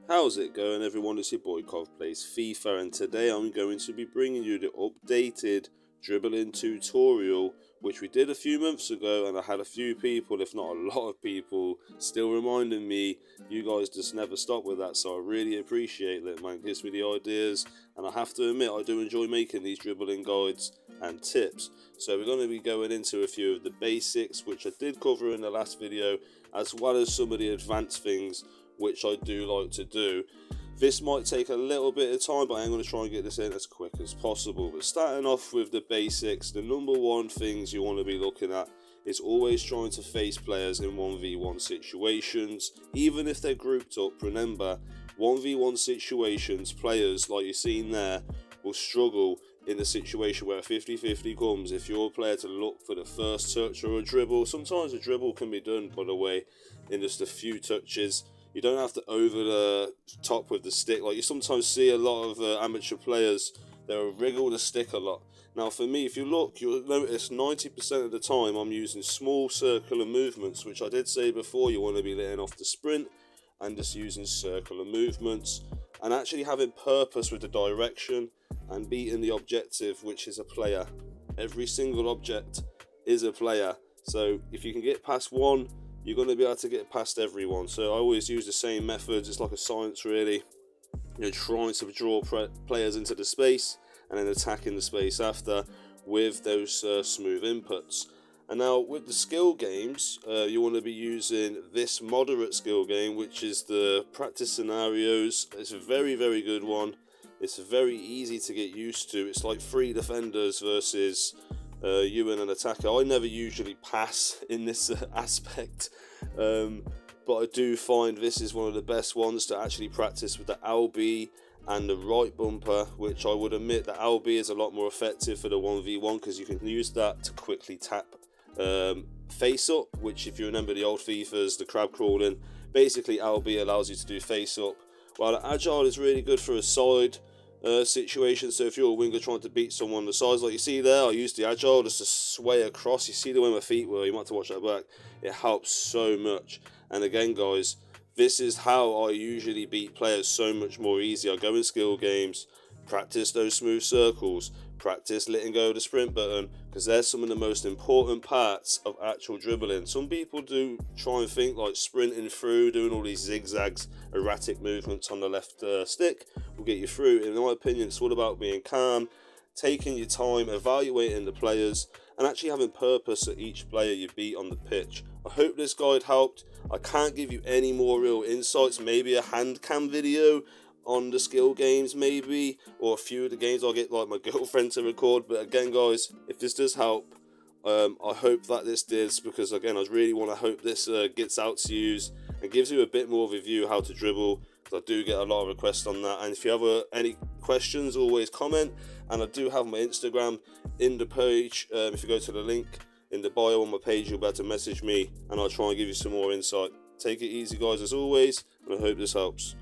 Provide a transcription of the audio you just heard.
How's it going, everyone? It's your boy Cov Plays FIFA, and today I'm going to be bringing you the updated dribbling tutorial, which we did a few months ago, and I had a few people, if not a lot of people, still reminding me. You guys just never stop with that, so I really appreciate it, man. It gives me the ideas, and I have to admit I do enjoy making these dribbling guides and tips. So we're going to be going into a few of the basics, which I did cover in the last video, as well as some of the advanced things which I do like to do. This might take a little bit of time, but I'm going to try and get this in as quick as possible. But starting off with the basics, the number one things you want to be looking at is always trying to face players in 1v1 situations. Even if they're grouped up, remember, 1v1 situations, players like you've seen there will struggle in the situation where a 50-50 comes. If you're a player to look for the first touch or a dribble, sometimes a dribble can be done, by the way, in just a few touches. You don't have to over the top with the stick. Like you sometimes see a lot of amateur players, they'll wriggle the stick a lot. Now for me, if you look, you'll notice 90% of the time I'm using small circular movements, which I did say before, you want to be letting off the sprint and just using circular movements and actually having purpose with the direction and beating the objective, which is a player. Every single object is a player. So if you can get past one, you're going to be able to get past everyone. So I always use the same methods. It's like a science, really. You're trying to draw players into the space and then attacking the space after with those smooth inputs. And now with the skill games, you want to be using this moderate skill game, which is the practice scenarios. It's a very, very good one. It's very easy to get used to. It's like 3 defenders versus you and an attacker. I never usually pass in this aspect, but I do find this is one of the best ones to actually practice with the LB and the right bumper, which I would admit the LB is a lot more effective for the 1v1 because you can use that to quickly tap face up, which if you remember the old FIFAs, the crab crawling, basically LB allows you to do face up, while the agile is really good for a side situation. So if you're a winger trying to beat someone the size, like you see there, I used the agile just to sway across. You see the way my feet were, you might have to watch that back. It helps so much. And again, guys, this is how I usually beat players so much more easy. I go in skill games, practice those smooth circles, practice letting go of the sprint button, because they're some of the most important parts of actual dribbling. Some people do try and think like sprinting through, doing all these zigzags, erratic movements on the left stick will get you through. In my opinion, it's all about being calm, taking your time, evaluating the players, and actually having purpose at each player you beat on the pitch. I hope this guide helped. I can't give you any more real insights, maybe a hand cam video on the skill games maybe, or a few of the games I'll get like my girlfriend to record. But again, guys, if this does help, I hope that this does, because again, I really want to hope this gets out to you and gives you a bit more of a view how to dribble, because I do get a lot of requests on that. And if you have any questions, always comment. And I do have my Instagram in the page. If you go to the link in the bio on my page, you'll be able to message me and I'll try and give you some more insight. Take it easy, guys, as always, and I hope this helps.